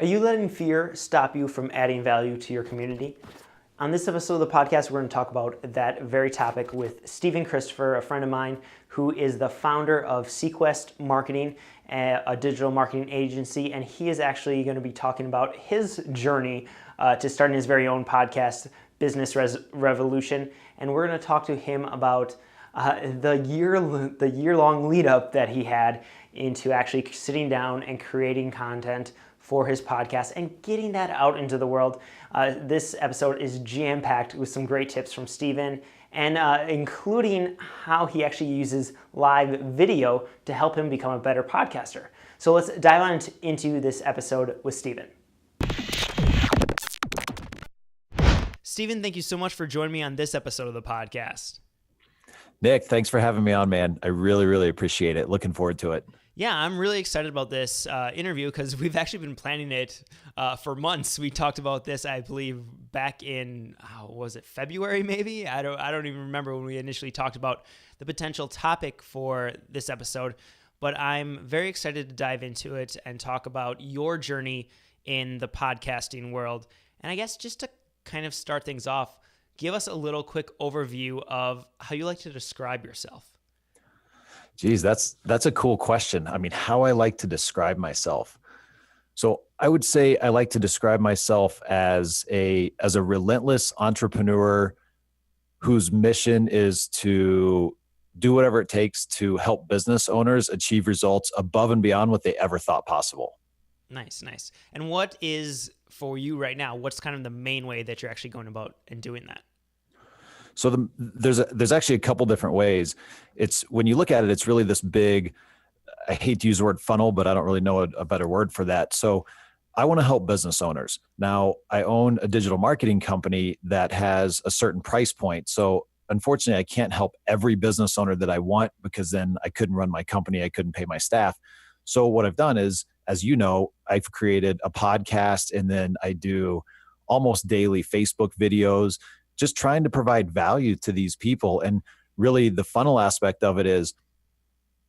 Are you letting fear stop you from adding value to your community? On this episode of the podcast, we're going to talk about that very topic with Stephen Christopher, a friend of mine who is the founder of Sequest Marketing, a digital marketing agency, and he is actually going to be talking about his journey to starting his very own podcast, Business Revolution, and we're going to talk to him about the year-long lead-up that he had into actually sitting down and creating content for his podcast and getting that out into the world. This episode is jam-packed with some great tips from Stephen, and including how he actually uses live video to help him become a better podcaster. So let's dive on into this episode with Stephen. Stephen, thank you so much for joining me on this episode of the podcast. Nick, thanks for having me on, man. I really, really appreciate it. Looking forward to it. Yeah, I'm really excited about this interview because we've actually been planning it for months. We talked about this, I believe, back in, was it February maybe? I don't even remember when we initially talked about the potential topic for this episode, but I'm very excited to dive into it and talk about your journey in the podcasting world. And I guess just to kind of start things off, give us a little quick overview of how you like to describe yourself. Geez, that's a cool question. I mean, how I like to describe myself. So I would say I like to describe myself as a relentless entrepreneur whose mission is to do whatever it takes to help business owners achieve results above and beyond what they ever thought possible. Nice. And what is, for you right now, what's kind of the main way that you're actually going about and doing that? So there's actually a couple different ways. It's when you look at it, it's really this big, I hate to use the word funnel, but I don't really know a better word for that. So I want to help business owners. Now I own a digital marketing company that has a certain price point. So unfortunately I can't help every business owner that I want because then I couldn't run my company. I couldn't pay my staff. So what I've done is, as you know, I've created a podcast and then I do almost daily Facebook videos, just trying to provide value to these people. And really the funnel aspect of it is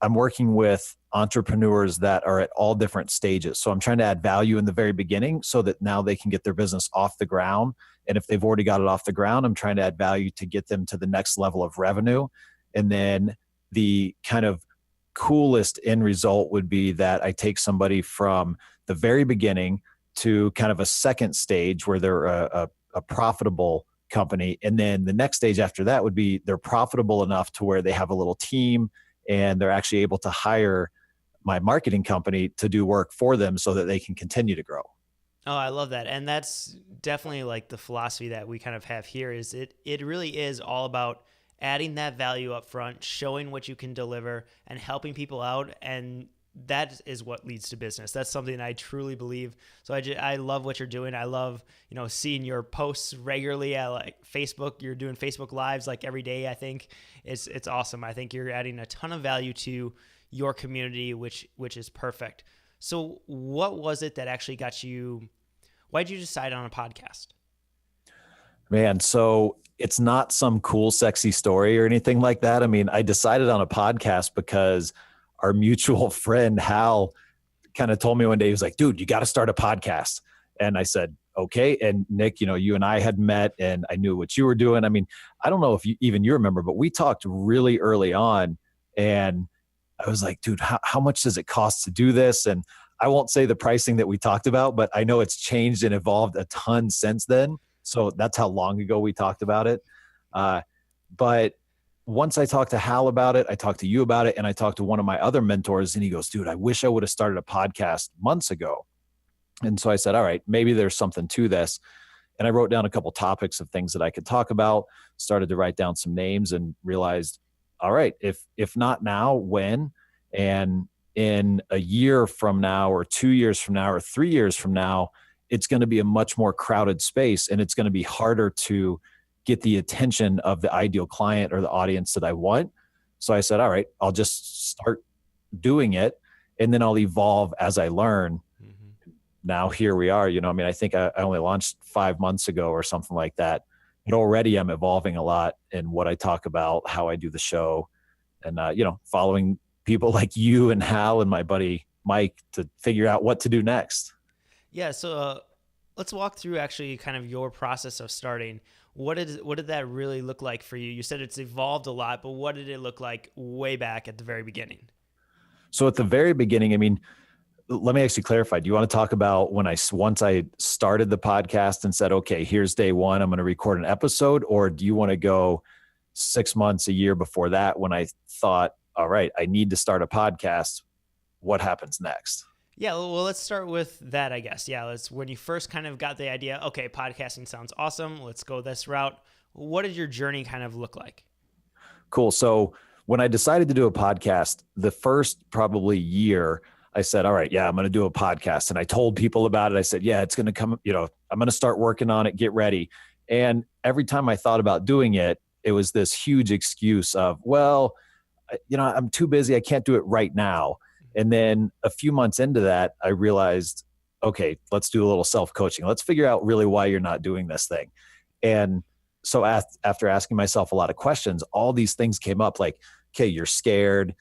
I'm working with entrepreneurs that are at all different stages. So I'm trying to add value in the very beginning so that now they can get their business off the ground. And if they've already got it off the ground, I'm trying to add value to get them to the next level of revenue. And then the kind of coolest end result would be that I take somebody from the very beginning to kind of a second stage where they're a profitable company. And then the next stage after that would be they're profitable enough to where they have a little team and they're actually able to hire my marketing company to do work for them so that they can continue to grow. Oh, I love that. And that's definitely like the philosophy that we kind of have here is it really is all about adding that value up front, showing what you can deliver and helping people out. And that is what leads to business. That's something I truly believe. So I love what you're doing. I love, seeing your posts regularly at like Facebook. You're doing Facebook Lives like every day. I think it's awesome. I think you're adding a ton of value to your community, which is perfect. So what was it that actually got you? Why'd you decide on a podcast? Man, so it's not some cool, sexy story or anything like that. I mean, I decided on a podcast because our mutual friend, Hal, kind of told me one day, he was like, dude, you got to start a podcast. And I said, okay. And Nick, you and I had met and I knew what you were doing. I mean, I don't know if you remember, but we talked really early on and I was like, dude, how much does it cost to do this? And I won't say the pricing that we talked about, but I know it's changed and evolved a ton since then. So that's how long ago we talked about it. But once I talked to Hal about it, I talked to you about it, and I talked to one of my other mentors, and he goes, dude, I wish I would have started a podcast months ago. And so I said, all right, maybe there's something to this. And I wrote down a couple topics of things that I could talk about, started to write down some names and realized, all right, if not now, when? And in a year from now or 2 years from now or 3 years from now, it's going to be a much more crowded space and it's going to be harder to get the attention of the ideal client or the audience that I want. So I said, all right, I'll just start doing it and then I'll evolve as I learn. Mm-hmm. Now here we are, I think I only launched 5 months ago or something like that. But already I'm evolving a lot in what I talk about, how I do the show and, following people like you and Hal and my buddy Mike to figure out what to do next. Yeah, so let's walk through actually kind of your process of starting. What did that really look like for you? You said it's evolved a lot, but what did it look like way back at the very beginning? So at the very beginning, I mean, let me actually clarify. Do you want to talk about once I started the podcast and said, okay, here's day one, I'm going to record an episode, or do you want to go 6 months, a year before that when I thought, all right, I need to start a podcast? What happens next? Yeah, well, let's start with that, I guess. Yeah, let's when you first kind of got the idea, okay, podcasting sounds awesome. Let's go this route. What did your journey kind of look like? Cool. So when I decided to do a podcast, the first probably year, I said, all right, yeah, I'm going to do a podcast. And I told people about it. I said, yeah, it's going to come, I'm going to start working on it, get ready. And every time I thought about doing it, it was this huge excuse of, well, I'm too busy. I can't do it right now. And then a few months into that, I realized, okay, let's do a little self-coaching. Let's figure out really why you're not doing this thing. And so after asking myself a lot of questions, all these things came up like, okay, you're scared.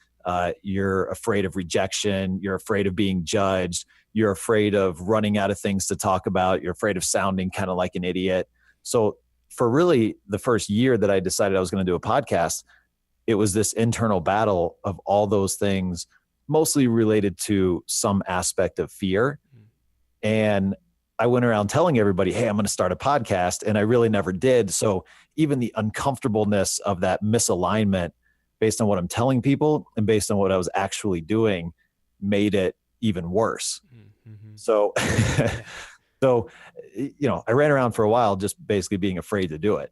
You're afraid of rejection. You're afraid of being judged. You're afraid of running out of things to talk about. You're afraid of sounding kind of like an idiot. So for really the first year that I decided I was going to do a podcast, it was this internal battle of all those things, mostly related to some aspect of fear. And I went around telling everybody, hey, I'm going to start a podcast. And I really never did. So even the uncomfortableness of that misalignment based on what I'm telling people and based on what I was actually doing made it even worse. Mm-hmm. So, so, I ran around for a while just basically being afraid to do it.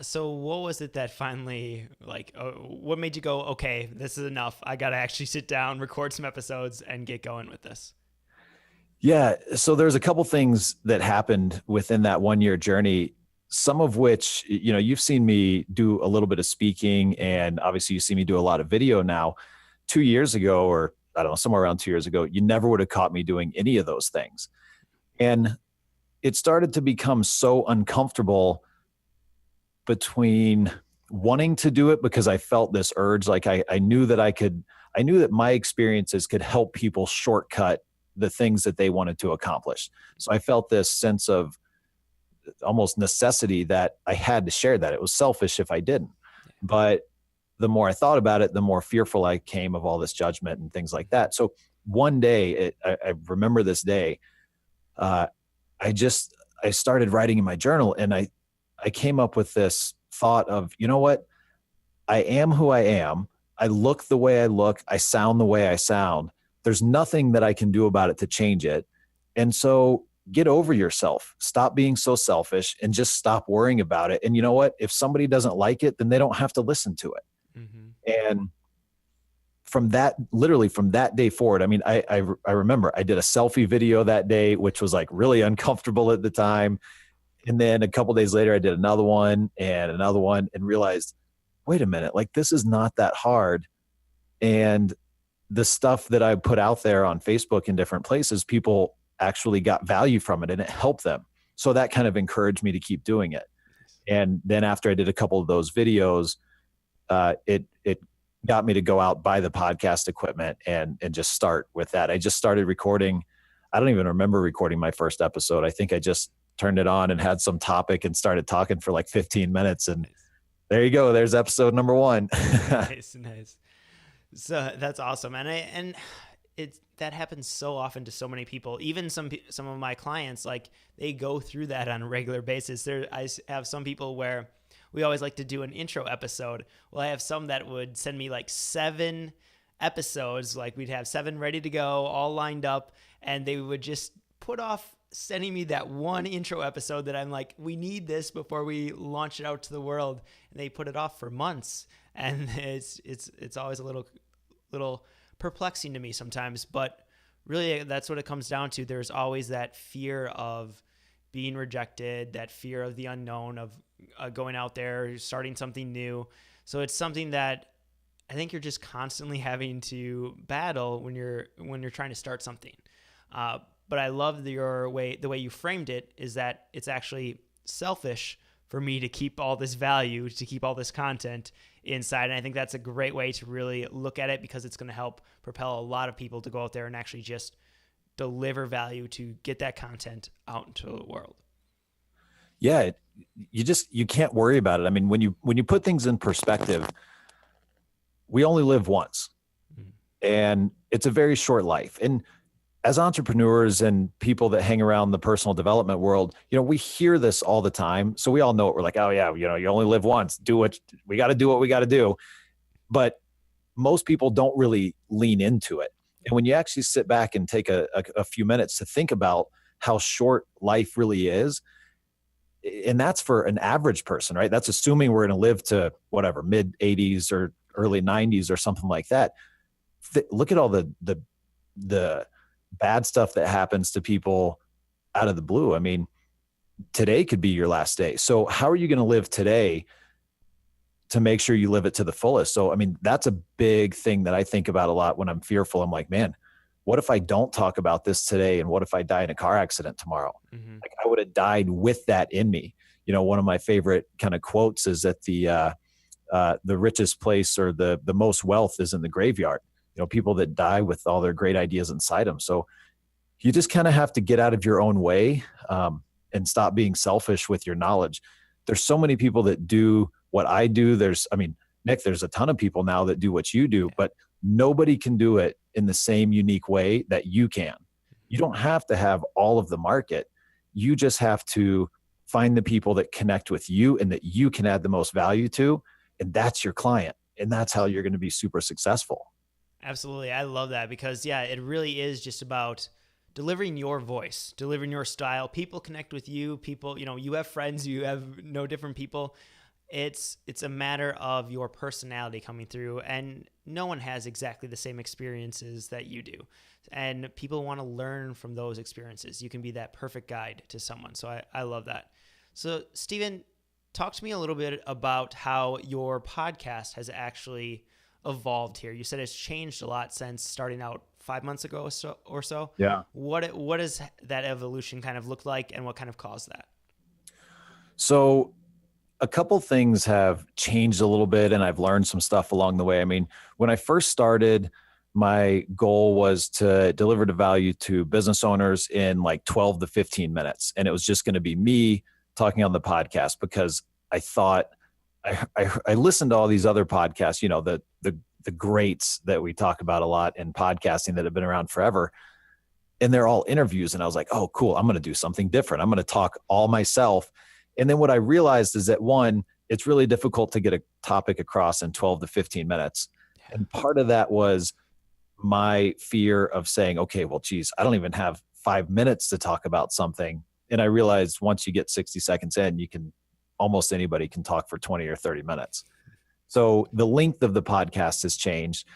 So what was it that finally, what made you go, okay, this is enough. I got to actually sit down, record some episodes, and get going with this? Yeah. So there's a couple things that happened within that 1 year journey, some of which, you've seen me do a little bit of speaking, and obviously you see me do a lot of video now. 2 years ago, or I don't know, somewhere around 2 years ago, you never would have caught me doing any of those things. And it started to become so uncomfortable between wanting to do it because I felt this urge. Like I knew that I knew that my experiences could help people shortcut the things that they wanted to accomplish. So I felt this sense of almost necessity that I had to share that. It was selfish if I didn't. But the more I thought about it, the more fearful I came of all this judgment and things like that. So one day, I remember this day, I started writing in my journal, and I came up with this thought of, you know what? I am who I am. I look the way I look. I sound the way I sound. There's nothing that I can do about it to change it. And so get over yourself. Stop being so selfish and just stop worrying about it. And you know what? If somebody doesn't like it, then they don't have to listen to it. Mm-hmm. And literally from that day forward, I mean, I remember I did a selfie video that day, which was like really uncomfortable at the time. And then a couple of days later, I did another one and realized, wait a minute, like this is not that hard. And the stuff that I put out there on Facebook and different places, people actually got value from it and it helped them. So that kind of encouraged me to keep doing it. And then after I did a couple of those videos, it got me to go out, buy the podcast equipment and just start with that. I just started recording. I don't even remember recording my first episode. I think I just turned it on and had some topic and started talking for like 15 minutes. And there you go. There's episode number 1. Nice. So that's awesome. And that happens so often to so many people. Even some of my clients, like they go through that on a regular basis. I have some people where we always like to do an intro episode. Well, I have some that would send me like 7 episodes. Like we'd have 7 ready to go, all lined up, and they would just put off sending me that one intro episode that I'm like, we need this before we launch it out to the world. And they put it off for months. And it's always a little perplexing to me sometimes, but really that's what it comes down to. There's always that fear of being rejected, that fear of the unknown, of going out there, starting something new. So it's something that I think you're just constantly having to battle when you're trying to start something. But I love the way you framed it is that it's actually selfish for me to keep all this value, to keep all this content inside. And I think that's a great way to really look at it, because it's going to help propel a lot of people to go out there and actually just deliver value to get that content out into the world. Yeah, you can't worry about it. I mean, when you put things in perspective, we only live once, and it's a very short life. And as entrepreneurs and people that hang around the personal development world, we hear this all the time. So we all know it. We're like, oh yeah, you only live once. We got to do what we got to do. But most people don't really lean into it. And when you actually sit back and take a few minutes to think about how short life really is, and that's for an average person, right? That's assuming we're going to live to whatever, mid 80s or early 90s or something like that. Look at all the bad stuff that happens to people out of the blue. I mean, today could be your last day. So how are you going to live today to make sure you live it to the fullest? So, I mean, that's a big thing that I think about a lot when I'm fearful. I'm like, man, what if I don't talk about this today? And what if I die in a car accident tomorrow? Like, I would have died with that in me. One of my favorite kind of quotes is that the richest place or the most wealth is in the graveyard. People that die with all their great ideas inside them. So you just kind of have to get out of your own way and stop being selfish with your knowledge. There's so many people that do what I do. Nick, there's a ton of people now that do what you do, but nobody can do it in the same unique way that you can. You don't have to have all of the market. You just have to find the people that connect with you and that you can add the most value to. And that's your client. And that's how you're going to be super successful. Absolutely. I love that because, it really is just about delivering your voice, delivering your style. People connect with you. People, you have friends, you have no different people. It's a matter of your personality coming through, and no one has exactly the same experiences that you do. And people want to learn from those experiences. You can be that perfect guide to someone. So I love that. So Steven, talk to me a little bit about how your podcast has actually evolved here. You said it's changed a lot since starting out 5 months ago or so. Yeah. What does that evolution kind of look like, and what kind of caused that? So a couple things have changed a little bit, and I've learned some stuff along the way. I mean, when I first started, my goal was to deliver the value to business owners in like 12 to 15 minutes. And it was just going to be me talking on the podcast because I thought I listened to all these other podcasts, the greats that we talk about a lot in podcasting that have been around forever. And they're all interviews. And I was like, oh, cool. I'm going to do something different. I'm going to talk all myself. And then what I realized is that one, it's really difficult to get a topic across in 12 to 15 minutes. And part of that was my fear of saying, okay, well, geez, I don't even have 5 minutes to talk about something. And I realized once you get 60 seconds in, almost anybody can talk for 20 or 30 minutes. So the length of the podcast has changed.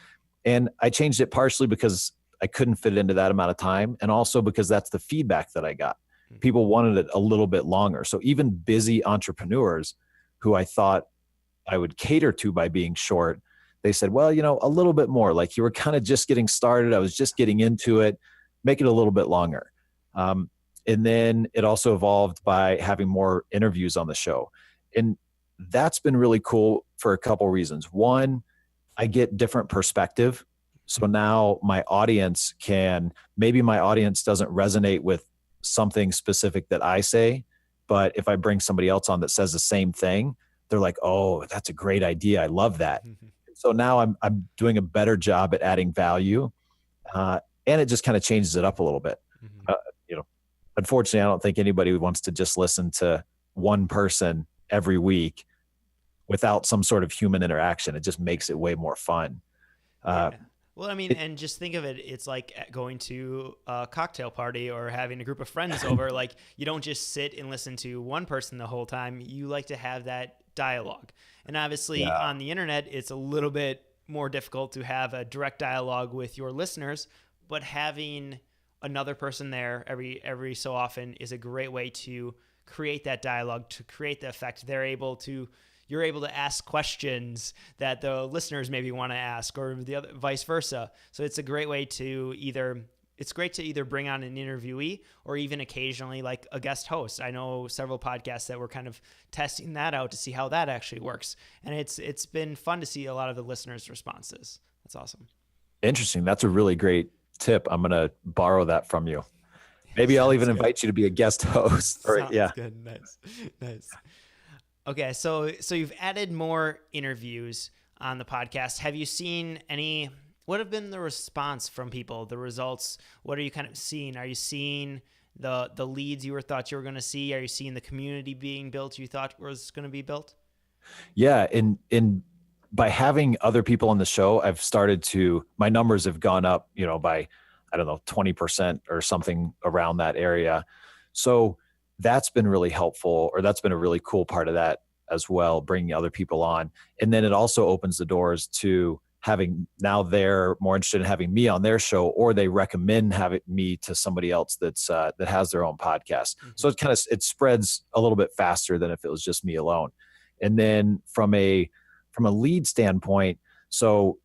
And I changed it partially because I couldn't fit it into that amount of time. And also because that's the feedback that I got. People wanted it a little bit longer. So even busy entrepreneurs who I thought I would cater to by being short, they said, well, a little bit more. Like, you were kind of just getting started. I was just getting into it. Make it a little bit longer. And then it also evolved by having more interviews on the show. And that's been really cool for a couple reasons. One, I get different perspective. So now my audience doesn't resonate with something specific that I say, but if I bring somebody else on that says the same thing, they're like, oh, that's a great idea. I love that. So now I'm doing a better job at adding value. And it just kind of changes it up a little bit. Unfortunately, I don't think anybody wants to just listen to one person every week without some sort of human interaction. It just makes it way more fun. Well, and just think of it. It's like going to a cocktail party or having a group of friends over. Like, you don't just sit and listen to one person the whole time. You like to have that dialogue. And obviously on the internet, it's a little bit more difficult to have a direct dialogue with your listeners, but having another person there every so often is a great way to create that dialogue, to create the effect. You're able to ask questions that the listeners maybe want to ask, or the other vice versa. So it's a great way to either bring on an interviewee or even occasionally like a guest host. I know several podcasts that were kind of testing that out to see how that actually works. And it's been fun to see a lot of the listeners' responses. That's awesome. Interesting. That's a really great tip. I'm going to borrow that from you. Maybe I'll even invite you to be a guest host. Sounds good. Nice. Okay, so you've added more interviews on the podcast. Have you seen any? What have been the response from people? The results? What are you kind of seeing? Are you seeing the leads you thought you were going to see? Are you seeing the community being built you thought was going to be built? Yeah, in by having other people on the show, I've started to, my numbers have gone up, by, I don't know, 20% or something around that area. So that's been really helpful, or that's been a really cool part of that as well, bringing other people on. And then it also opens the doors to having, now they're more interested in having me on their show, or they recommend having me to somebody else that's that has their own podcast. Mm-hmm. So it spreads a little bit faster than if it was just me alone. And then from a lead standpoint, so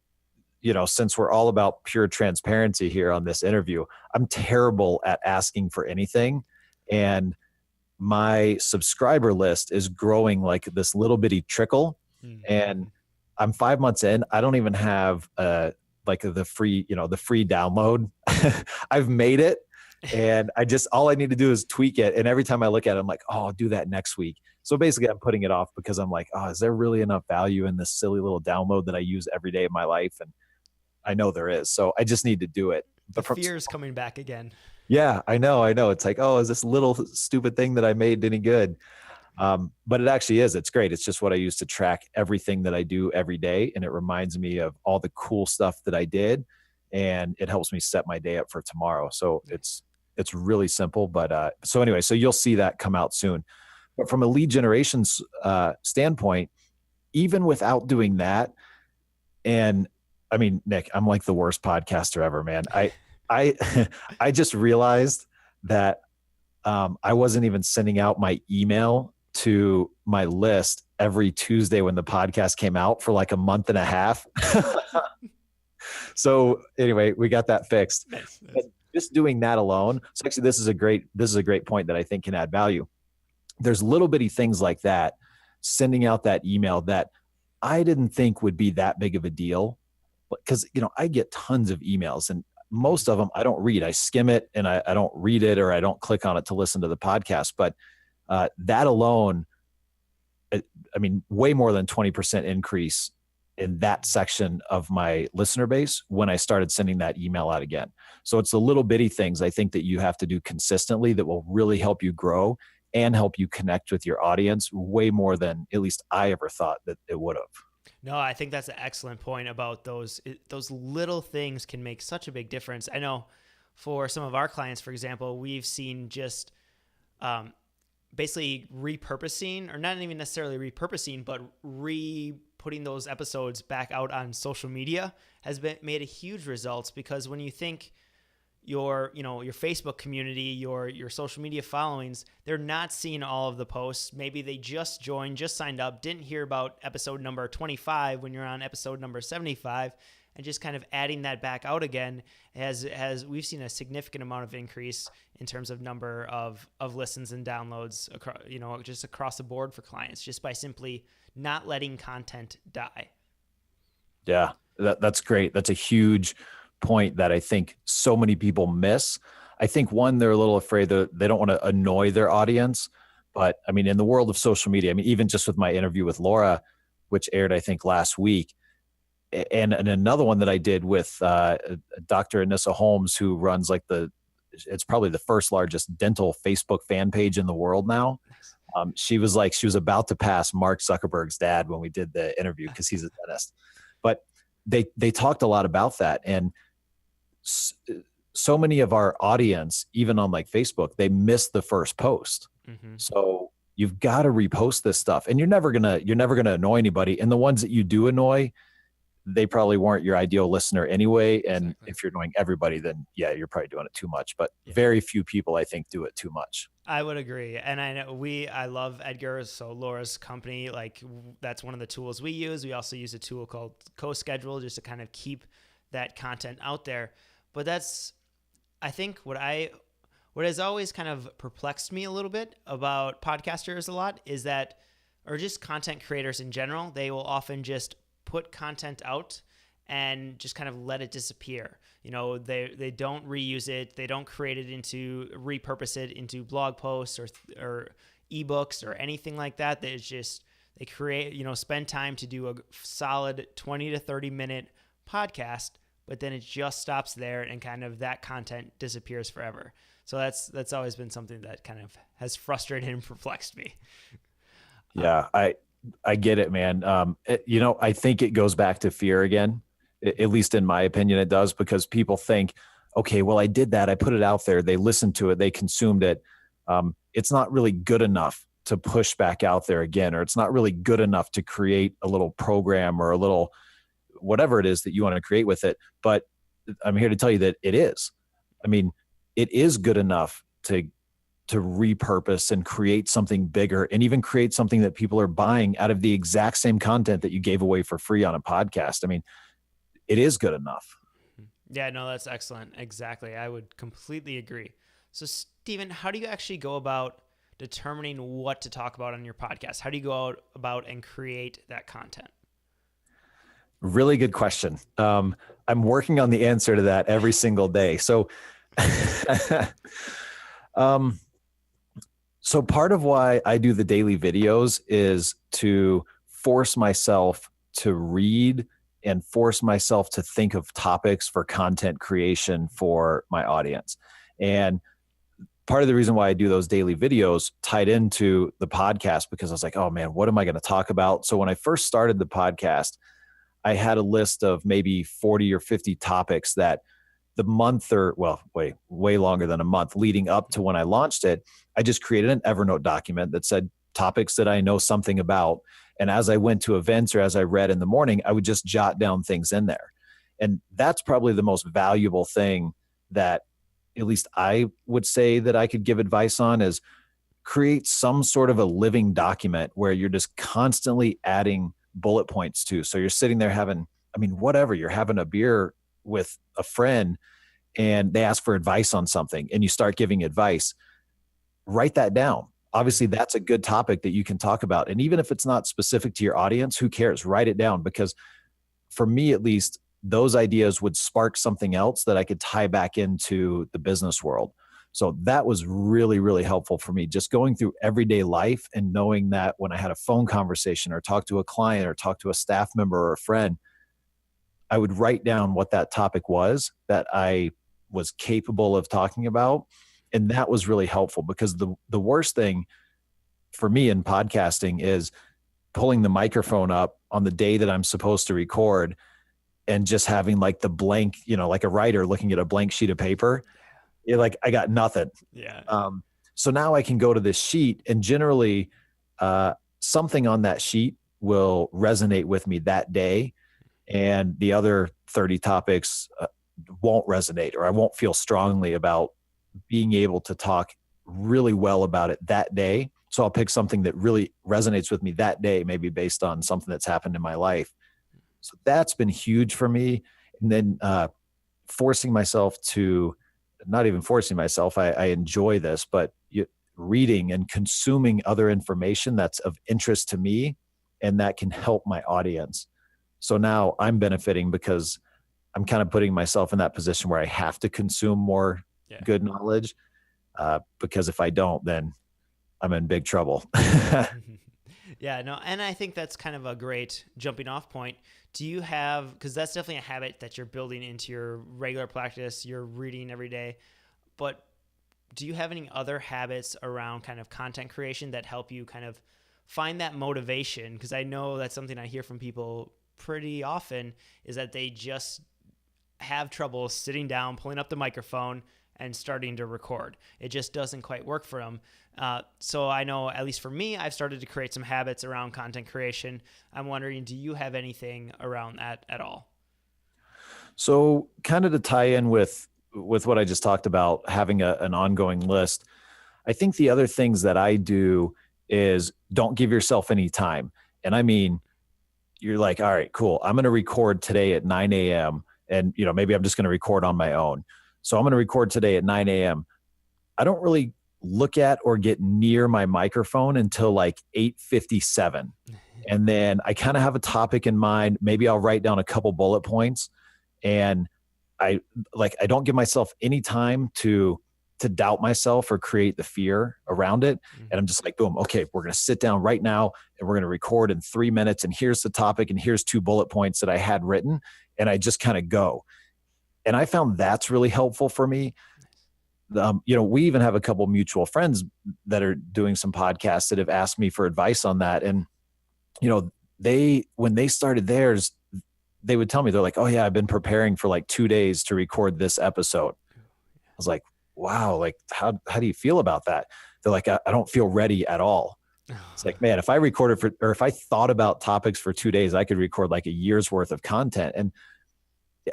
since we're all about pure transparency here on this interview, I'm terrible at asking for anything. And my subscriber list is growing like this little bitty trickle. Mm-hmm. And I'm 5 months in. I don't even have like the free download. I've made it, and all I need to do is tweak it. And every time I look at it, I'm like, oh, I'll do that next week. So basically I'm putting it off because I'm like, oh, is there really enough value in this silly little download that I use every day of my life? And I know there is. So I just need to do it. But the fear is coming back again. Yeah, I know. It's like, oh, is this little stupid thing that I made any good? But it actually is. It's great. It's just what I use to track everything that I do every day. And it reminds me of all the cool stuff that I did. And it helps me set my day up for tomorrow. So it's really simple. But so anyway, so you'll see that come out soon. But from a lead generation standpoint, even without doing that, and I mean, Nick, I'm like the worst podcaster ever, man. I just realized that I wasn't even sending out my email to my list every Tuesday when the podcast came out for like a month and a half. So anyway, we got that fixed. Nice. But just doing that alone. So actually, this is a great point that I think can add value. There's little bitty things like that, sending out that email that I didn't think would be that big of a deal, because I get tons of emails, and most of them I don't read. I skim it and I don't read it, or I don't click on it to listen to the podcast. But that alone, way more than 20% increase in that section of my listener base when I started sending that email out again. So it's the little bitty things I think that you have to do consistently that will really help you grow and help you connect with your audience way more than at least I ever thought that it would have. No, I think that's an excellent point about those little things can make such a big difference. I know for some of our clients, for example, we've seen just basically repurposing, or not even necessarily repurposing, but putting those episodes back out on social media has made a huge results, because when you think your Facebook community, your social media followings, they're not seeing all of the posts. Maybe they just joined, just signed up, didn't hear about episode number 25 when you're on episode number 75, and just kind of adding that back out again has we've seen a significant amount of increase in terms of number of listens and downloads across, just across the board for clients, just by simply not letting content die. Yeah, that's great. That's a huge point that I think so many people miss. I think one, they're a little afraid that they don't want to annoy their audience. But in the world of social media, even just with my interview with Laura, which aired, I think, last week, and another one that I did with Dr. Anissa Holmes, who runs it's probably the first largest dental Facebook fan page in the world now. She was about to pass Mark Zuckerberg's dad when we did the interview, because he's a dentist. But they talked a lot about that. And so many of our audience, even on like Facebook, they missed the first post. Mm-hmm. So you've got to repost this stuff, and you're never gonna annoy anybody. And the ones that you do annoy, they probably weren't your ideal listener anyway. And exactly. If you're annoying everybody, then yeah, you're probably doing it too much. But very few people, I think, do it too much. I would agree. And I know I love Edgar's, so Laura's company, like that's one of the tools we use. We also use a tool called CoSchedule just to kind of keep that content out there. But that's, I think what has always kind of perplexed me a little bit about podcasters a lot is that, or just content creators in general, they will often just put content out and just kind of let it disappear. They don't reuse it. They don't repurpose it into blog posts or ebooks or anything like that. They spend time to do a solid 20 to 30 minute podcast, but then it just stops there and kind of that content disappears forever. So that's always been something that kind of has frustrated and perplexed me. Yeah, I get it, man. I think it goes back to fear again. At least in my opinion, it does, because people think, okay, well, I did that. I put it out there. They listened to it. They consumed it. It's not really good enough to push back out there again, or it's not really good enough to create a little program or a little whatever it is that you want to create with it. But I'm here to tell you that it is. I mean, it is good enough to repurpose and create something bigger, and even create something that people are buying out of the exact same content that you gave away for free on a podcast. I mean, it is good enough. Yeah, no, that's excellent. Exactly. I would completely agree. So, Stephen, how do you actually go about determining what to talk about on your podcast? How do you go about and create that content? Really good question. I'm working on the answer to that every single day. So, so part of why I do the daily videos is to force myself to read and force myself to think of topics for content creation for my audience. And part of the reason why I do those daily videos tied into the podcast, because I was like, oh man, what am I going to talk about? So when I first started the podcast, I had a list of maybe 40 or 50 topics that the month way longer than a month leading up to when I launched it, I just created an Evernote document that said topics that I know something about. And as I went to events or as I read in the morning, I would just jot down things in there. And that's probably the most valuable thing that at least I would say that I could give advice on, is create some sort of a living document where you're just constantly adding bullet points to. So you're sitting there you're having a beer with a friend and they ask for advice on something and you start giving advice. Write that down. Obviously, that's a good topic that you can talk about. And even if it's not specific to your audience, who cares? Write it down, because for me, at least, those ideas would spark something else that I could tie back into the business world. So that was really, really helpful for me, just going through everyday life and knowing that when I had a phone conversation or talk to a client or talk to a staff member or a friend, I would write down what that topic was that I was capable of talking about. And that was really helpful, because the worst thing for me in podcasting is pulling the microphone up on the day that I'm supposed to record and just having like the blank, like a writer looking at a blank sheet of paper. I got nothing. Yeah. So now I can go to this sheet, and generally something on that sheet will resonate with me that day. And the other 30 topics won't resonate, or I won't feel strongly about being able to talk really well about it that day. So I'll pick something that really resonates with me that day, maybe based on something that's happened in my life. So that's been huge for me. And then forcing myself to, not even forcing myself, I enjoy this, but reading and consuming other information that's of interest to me and that can help my audience. So now I'm benefiting because I'm kind of putting myself in that position where I have to consume more good knowledge, because if I don't, then I'm in big trouble. Yeah, no, and I think that's kind of a great jumping off point. Do you have, because that's definitely a habit that you're building into your regular practice, you're reading every day, but do you have any other habits around kind of content creation that help you kind of find that motivation? Because I know that's something I hear from people pretty often, is that they just have trouble sitting down, pulling up the microphone and starting to record. It just doesn't quite work for them. So I know, at least for me, I've started to create some habits around content creation. I'm wondering, do you have anything around that at all? So kind of to tie in with what I just talked about, having an ongoing list, I think the other things that I do is don't give yourself any time. And I mean, you're like, all right, cool. I'm going to record today at 9 a.m. And, maybe I'm just going to record on my own. So I'm going to record today at 9 a.m. I don't really look at or get near my microphone until like 8:57. And then I kind of have a topic in mind. Maybe I'll write down a couple bullet points, and I don't give myself any time to doubt myself or create the fear around it. And I'm just like, boom, okay, we're going to sit down right now and we're going to record in 3 minutes. And here's the topic. And here's 2 bullet points that I had written. And I just kind of go. And I found that's really helpful for me. We even have a couple mutual friends that are doing some podcasts that have asked me for advice on that. And, when they started theirs, they would tell me, they're like, oh yeah, I've been preparing for like 2 days to record this episode. I was like, wow, like how do you feel about that? They're like, I don't feel ready at all. It's like, man, if I recorded if I thought about topics for 2 days, I could record like a year's worth of content. And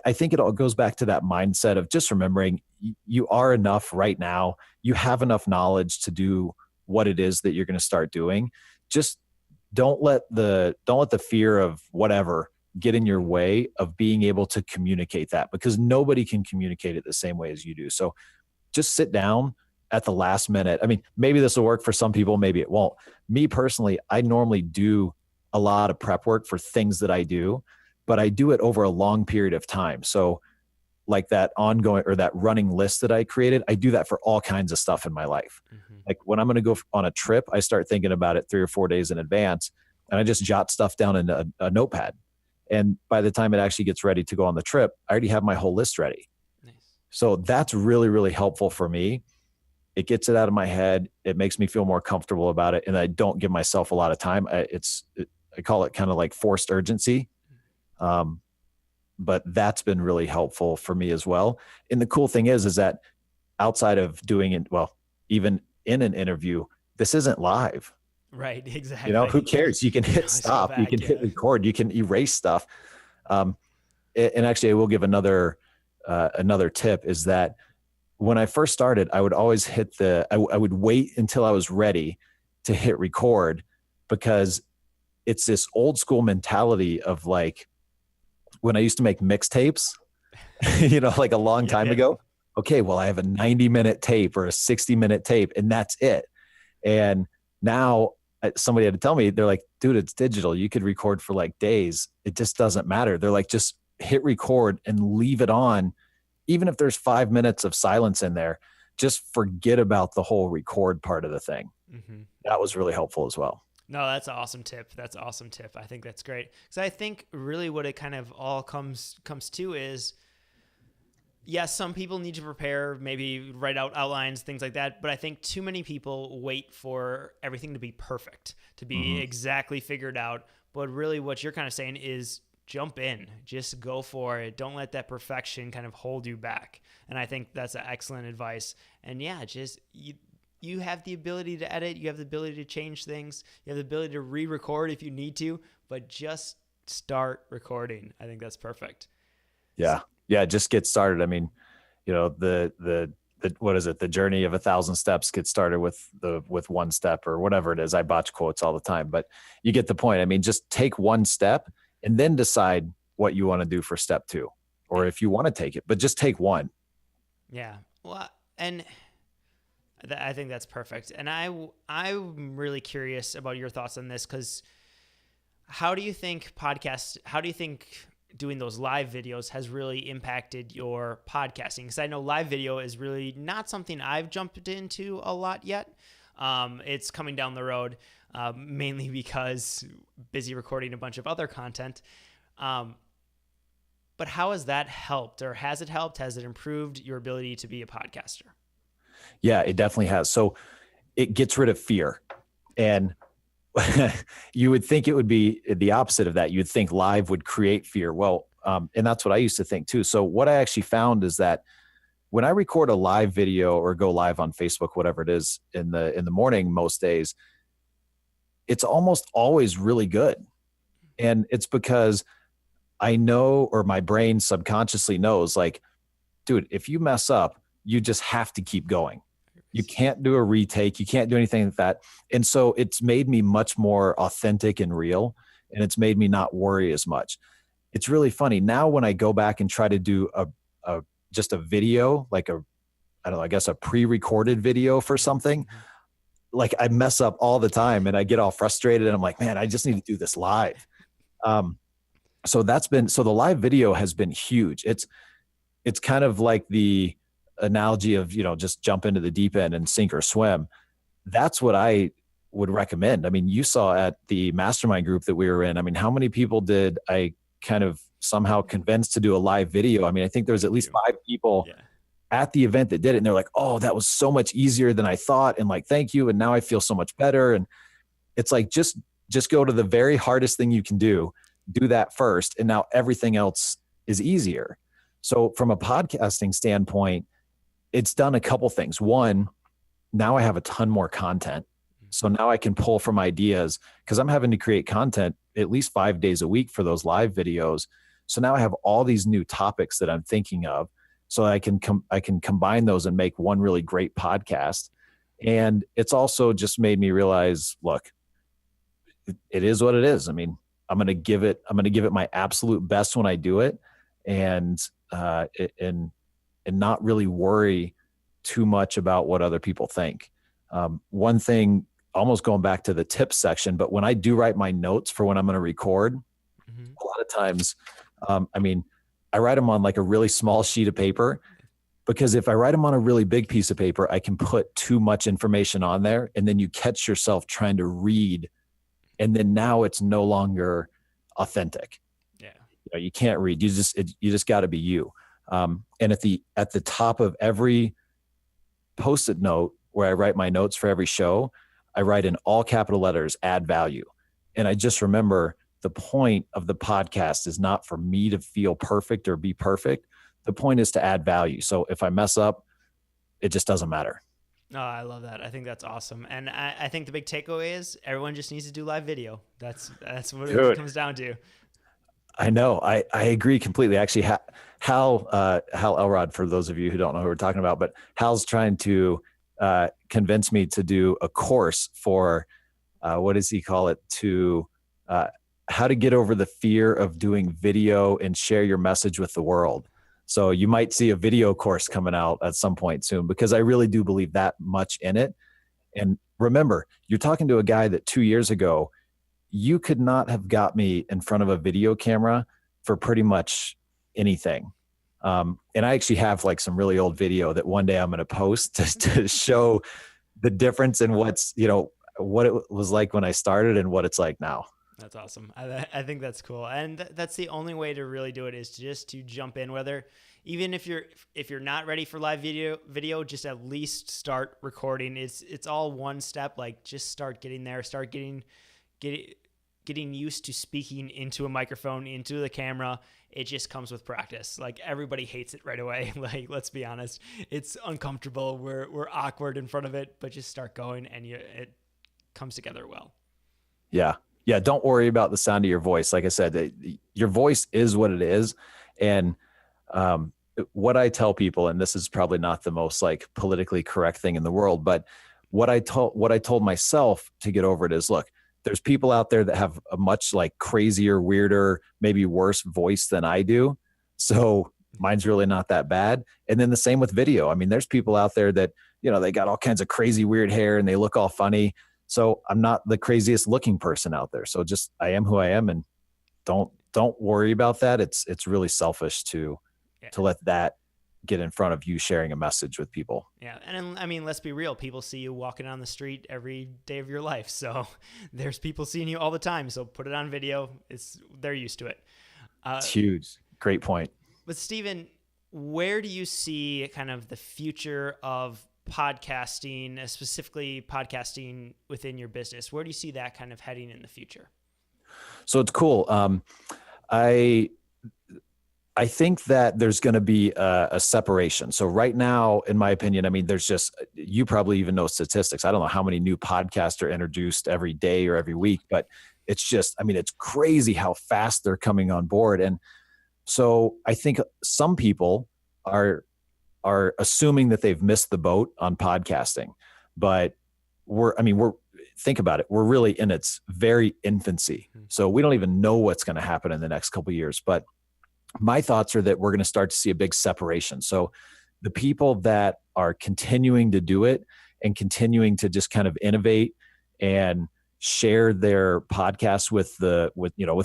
I think it all goes back to that mindset of just remembering you are enough right now. You have enough knowledge to do what it is that you're going to start doing. Just don't let the fear of whatever get in your way of being able to communicate that, because nobody can communicate it the same way as you do. So just sit down at the last minute. I mean, maybe this will work for some people, maybe it won't. Me personally, I normally do a lot of prep work for things that I do, but I do it over a long period of time. So like that ongoing or that running list that I created, I do that for all kinds of stuff in my life. Like when I'm going to go on a trip, I start thinking about it 3 or 4 days in advance, and I just jot stuff down in a notepad. And by the time it actually gets ready to go on the trip, I already have my whole list ready. So that's really, really helpful for me. It gets it out of my head. It makes me feel more comfortable about it. And I don't give myself a lot of time. I call it kind of like forced urgency. But that's been really helpful for me as well. And the cool thing is that outside of doing it, well, even in an interview, this isn't live. Right. Exactly. Who cares? You can hit stop, you can hit record, you can erase stuff. And actually I will give another tip is that when I first started, I would always I would wait until I was ready to hit record, because it's this old school mentality of like when I used to make mixtapes, like a long time ago. Okay, well, I have a 90-minute tape or a 60-minute tape, and that's it. And now somebody had to tell me, they're like, dude, it's digital. You could record for like days. It just doesn't matter. They're like, just hit record and leave it on. Even if there's 5 minutes of silence in there, just forget about the whole record part of the thing. That was really helpful as well. No, that's an awesome tip. That's an awesome tip. I think that's great. Because I think really what it kind of all comes to is, yes, some people need to prepare, maybe write out outlines, things like that. But I think too many people wait for everything to be perfect, to be exactly figured out. But really what you're kind of saying is jump in, just go for it. Don't let that perfection kind of hold you back. And I think that's excellent advice. And yeah, just you have the ability to edit, you have the ability to change things, you have the ability to re-record if you need to, but just start recording. I think that's perfect. Yeah. Just get started. I mean, the what is it? The journey of 1,000 steps gets started with 1 step or whatever it is. I botch quotes all the time, but you get the point. I mean, just take 1 step and then decide what you want to do for step 2, or if you want to take it, but just take 1. Yeah. Well, and I think that's perfect. And I'm really curious about your thoughts on this, because how do you think doing those live videos has really impacted your podcasting? Because I know live video is really not something I've jumped into a lot yet. It's coming down the road, mainly because busy recording a bunch of other content. But how has that helped, or has it helped? Has it improved your ability to be a podcaster? Yeah, it definitely has. So it gets rid of fear. And you would think it would be the opposite of that. You'd think live would create fear. Well, and that's what I used to think too. So what I actually found is that when I record a live video or go live on Facebook, whatever it is in the morning, most days, it's almost always really good. And it's because I know, or my brain subconsciously knows, like, dude, if you mess up, you just have to keep going. You can't do a retake. You can't do anything like that. And so it's made me much more authentic and real, and it's made me not worry as much. It's really funny. Now when I go back and try to do just a video, like I guess a pre-recorded video for something, like I mess up all the time and I get all frustrated and I'm like, man, I just need to do this live. So the live video has been huge. It's kind of like the analogy of, just jump into the deep end and sink or swim. That's what I would recommend. I mean, you saw at the mastermind group that we were in, I mean, how many people did I kind of somehow convince to do a live video? I mean, I think there was at least 5 people at the event that did it. And they're like, oh, that was so much easier than I thought. And like, thank you. And now I feel so much better. And it's like, just go to the very hardest thing you can do that first. And now everything else is easier. So from a podcasting standpoint, it's done a couple things. One, now I have a ton more content. So now I can pull from ideas because I'm having to create content at least 5 days a week for those live videos. So now I have all these new topics that I'm thinking of. So I can combine those and make one really great podcast. And it's also just made me realize, look, it is what it is. I mean, I'm going to give it my absolute best when I do it, and not really worry too much about what other people think. One thing, almost going back to the tips section, but when I do write my notes for when I'm going to record, a lot of times, I write them on like a really small sheet of paper, because if I write them on a really big piece of paper, I can put too much information on there, and then you catch yourself trying to read, and then now it's no longer authentic. Yeah, you can't read. You just got to be you. And at the top of every Post-it note where I write my notes for every show, I write in all capital letters, add value. And I just remember, the point of the podcast is not for me to feel perfect or be perfect. The point is to add value. So if I mess up, it just doesn't matter. Oh, I love that. I think that's awesome. And I think the big takeaway is everyone just needs to do live video. That's what it comes down to. I know. I agree completely. Actually, Hal Elrod, for those of you who don't know who we're talking about, but Hal's trying to convince me to do a course for, what does he call it? How to get over the fear of doing video and share your message with the world. So you might see a video course coming out at some point soon, because I really do believe that much in it. And remember, you're talking to a guy that 2 years ago, you could not have got me in front of a video camera for pretty much anything. And I actually have like some really old video that one day I'm going to post to show the difference in what it was like when I started and what it's like now. That's awesome. I think that's cool. And that's the only way to really do it, is to jump in, whether even if you're not ready for live video, just at least start recording. It's all one step. Like, just start getting there, start getting used to speaking into a microphone, into the camera. It just comes with practice. Like, everybody hates it right away. Like, let's be honest, it's uncomfortable. We're awkward in front of it, but just start going and it comes together well. Yeah. Don't worry about the sound of your voice. Like I said, your voice is what it is. And what I tell people, and this is probably not the most like politically correct thing in the world, but what I told myself to get over it is, look, there's people out there that have a much like crazier, weirder, maybe worse voice than I do. So mine's really not that bad. And then the same with video. I mean, there's people out there that, they got all kinds of crazy, weird hair and they look all funny. So I'm not the craziest looking person out there. So just, I am who I am, and don't worry about that. It's really selfish to let that get in front of you sharing a message with people. Yeah. And I mean, let's be real. People see you walking down the street every day of your life. So there's people seeing you all the time. So put it on video. They're used to it. It's huge. Great point. But Steven, where do you see kind of the future of podcasting, specifically podcasting within your business? Where do you see that kind of heading in the future? So it's cool. I think that there's going to be a separation. So right now, in my opinion, I mean, there's just, you probably even know statistics. I don't know how many new podcasts are introduced every day or every week, but it's just, I mean, it's crazy how fast they're coming on board. And so I think some people are assuming that they've missed the boat on podcasting, but think about it. We're really in its very infancy. So we don't even know what's going to happen in the next couple of years, but my thoughts are that we're going to start to see a big separation. So the people that are continuing to do it and continuing to just kind of innovate and share their podcasts with the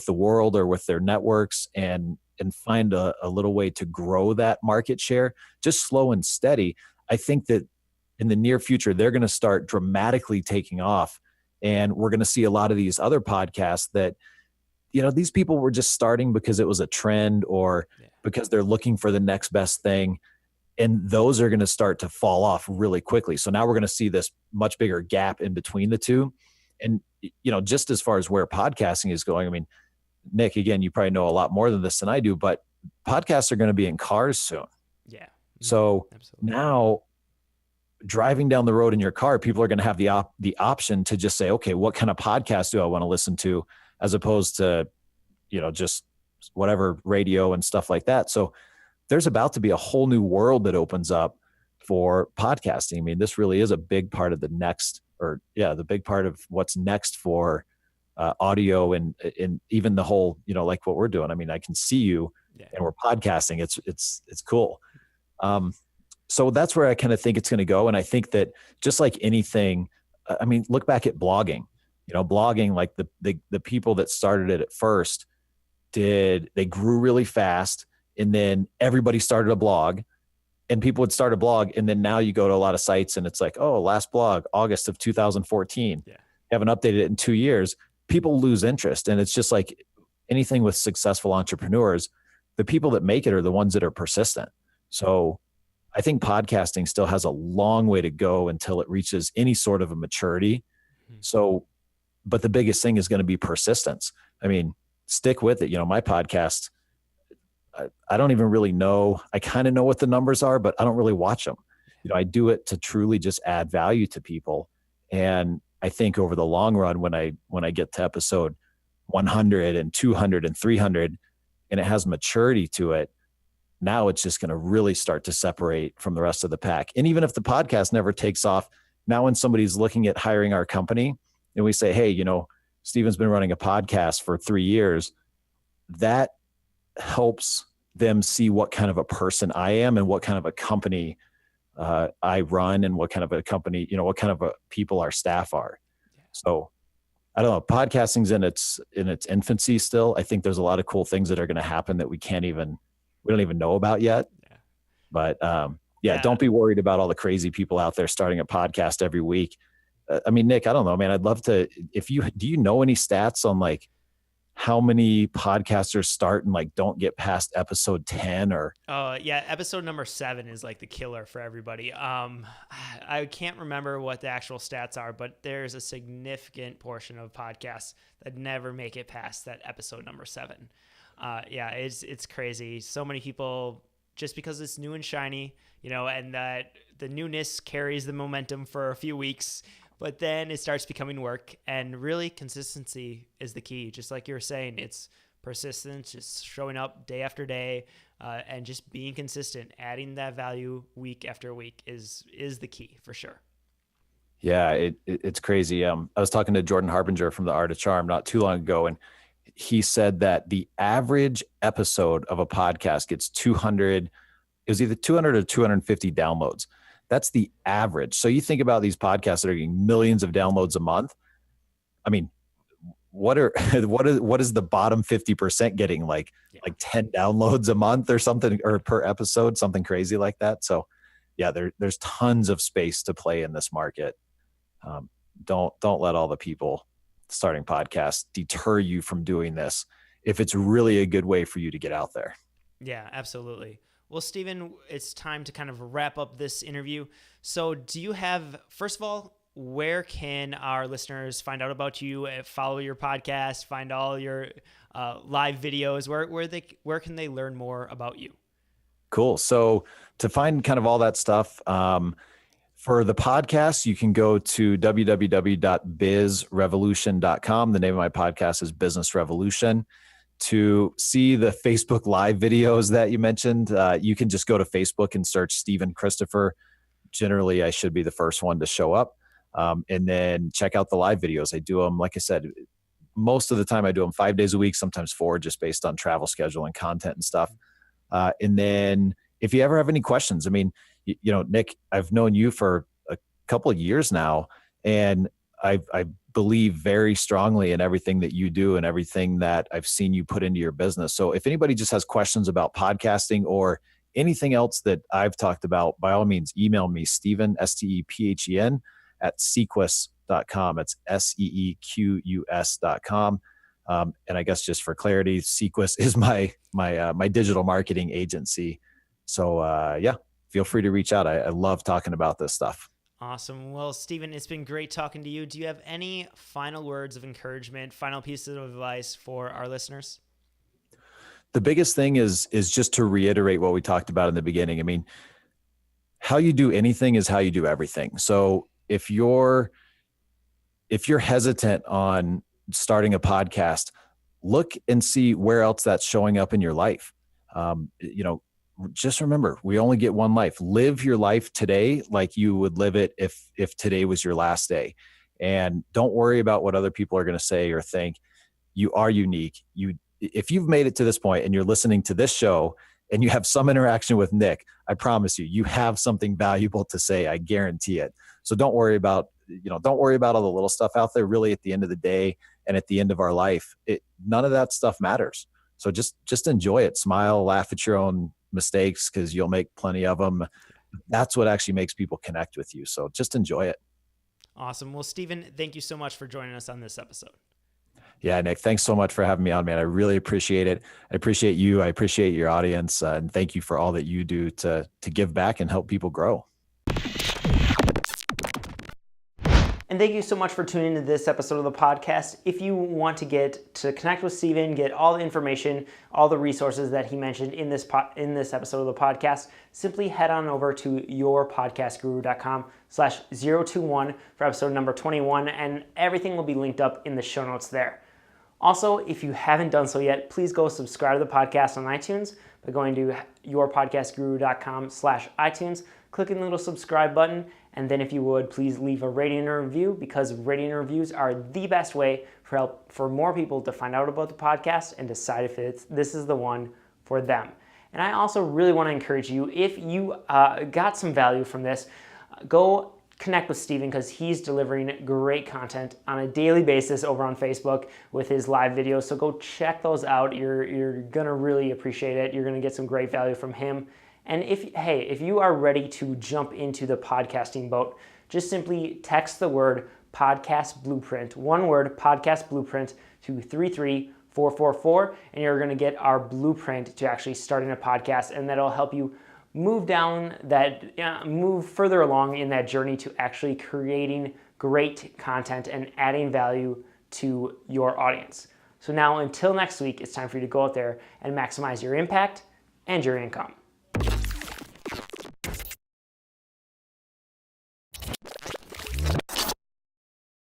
world or with their networks, and find a little way to grow that market share, just slow and steady. I think that in the near future, they're going to start dramatically taking off. And we're going to see a lot of these other podcasts that, these people were just starting because it was a trend, or because they're looking for the next best thing. And those are going to start to fall off really quickly. So now we're going to see this much bigger gap in between the two. And, just as far as where podcasting is going, I mean, Nick, again, you probably know a lot more than this than I do, but podcasts are going to be in cars soon. Yeah. So Absolutely. Now, driving down the road in your car, people are going to have the option to just say, okay, what kind of podcast do I want to listen to, as opposed to, just whatever radio and stuff like that. So there's about to be a whole new world that opens up for podcasting. I mean, this really is a big part of the big part of what's next for audio, and even the whole, like what we're doing. I mean, I can see you and we're podcasting. It's cool. So that's where I kind of think it's going to go. And I think that just like anything, I mean, look back at blogging, blogging, like the people that started it at first they grew really fast, and then everybody started a blog, and people would start a blog. And then now you go to a lot of sites and it's like, oh, last blog, August of 2014. You haven't updated it in 2 years. People lose interest. And it's just like anything with successful entrepreneurs, the people that make it are the ones that are persistent. So I think podcasting still has a long way to go until it reaches any sort of a maturity. So, but the biggest thing is going to be persistence. I mean, stick with it. My podcast, I don't even really know. I kind of know what the numbers are, but I don't really watch them. I do it to truly just add value to people. And I think over the long run, when I get to episode 100 and 200 and 300, and it has maturity to it, now it's just going to really start to separate from the rest of the pack. And even if the podcast never takes off, now when somebody's looking at hiring our company and we say, hey, Steven's been running a podcast for 3 years, that helps them see what kind of a person I am and what kind of a company I run, and what kind of a company, what kind of a people our staff are. So I don't know, podcasting's in its infancy still. I think there's a lot of cool things that are going to happen that we don't even know about yet. But don't be worried about all the crazy people out there starting a podcast every week. I mean, Nick, I don't know, man, I'd love to, do you know any stats on like how many podcasters start and like don't get past episode 10 or? Episode number 7 is like the killer for everybody. I can't remember what the actual stats are, but there's a significant portion of podcasts that never make it past that episode number 7. It's crazy. So many people, just because it's new and shiny, and that the newness carries the momentum for a few weeks, but then it starts becoming work. And really, consistency is the key. Just like you were saying, it's persistence, just showing up day after day, and just being consistent, adding that value week after week is the key for sure. Yeah, it's crazy. I was talking to Jordan Harbinger from The Art of Charm not too long ago, and he said that the average episode of a podcast gets 200, it was either 200 or 250 downloads. That's the average. So you think about these podcasts that are getting millions of downloads a month. I mean, what is the bottom 50% getting, like 10 downloads a month or something, or per episode, something crazy like that. So yeah, there's tons of space to play in this market. Don't let all the people starting podcasts deter you from doing this if it's really a good way for you to get out there. Yeah, absolutely. Well, Steven, it's time to kind of wrap up this interview. So do you have, first of all, where can our listeners find out about you, follow your podcast, find all your live videos? Where can they learn more about you? Cool. So to find kind of all that stuff, for the podcast, you can go to www.bizrevolution.com. The name of my podcast is Business Revolution. To see the Facebook Live videos that you mentioned, you can just go to Facebook and search Steven Christopher. Generally, I should be the first one to show up. And then check out the live videos. I do them, like I said, most of the time I do them 5 days a week, sometimes 4, just based on travel schedule and content and stuff. And then if you ever have any questions, I mean, Nick, I've known you for a couple of years now, and I believe very strongly in everything that you do and everything that I've seen you put into your business. So if anybody just has questions about podcasting or anything else that I've talked about, by all means, email me, Stephen, Stephen, at sequus.com. It's seequs.com. And I guess just for clarity, Sequus is my digital marketing agency. So yeah, feel free to reach out. I love talking about this stuff. Awesome. Well, Stephen, it's been great talking to you. Do you have any final words of encouragement, final pieces of advice for our listeners? The biggest thing is just to reiterate what we talked about in the beginning. I mean, how you do anything is how you do everything. So if you're hesitant on starting a podcast, look and see where else that's showing up in your life. Just remember, we only get one life. Live your life today like you would live it if today was your last day. And don't worry about what other people are going to say or think. You are unique. If you've made it to this point and you're listening to this show and you have some interaction with Nick, I promise you have something valuable to say. I guarantee it. So don't worry about all the little stuff out there. Really, at the end of the day and at the end of our life, none of that stuff matters. So just enjoy it. Smile, laugh at your own mistakes, because you'll make plenty of them. That's what actually makes people connect with you. So just enjoy it. Awesome. Well, Stephen, thank you so much for joining us on this episode. Yeah, Nick, thanks so much for having me on, man. I really appreciate it. I appreciate you. I appreciate your audience. And thank you for all that you do to give back and help people grow. And thank you so much for tuning into this episode of the podcast. If you want to get to connect with Stephen, get all the information, all the resources that he mentioned in this episode of the podcast, simply head on over to yourpodcastguru.com/021 for episode number 21, and everything will be linked up in the show notes there. Also, if you haven't done so yet, please go subscribe to the podcast on iTunes by going to yourpodcastguru.com/iTunes, clicking the little subscribe button, and then if you would, please leave a rating and a review, because rating and reviews are the best way for more people to find out about the podcast and decide if this is the one for them. And I also really want to encourage you, if you got some value from this, go connect with Stephen, because he's delivering great content on a daily basis over on Facebook with his live videos. So go check those out. You're going to really appreciate it. You're going to get some great value from him. And if you are ready to jump into the podcasting boat, just simply text the word podcast blueprint, one word, podcast blueprint, to 33444, and you're going to get our blueprint to actually starting a podcast, and that'll help you move further along in that journey to actually creating great content and adding value to your audience. So now, until next week, it's time for you to go out there and maximize your impact and your income.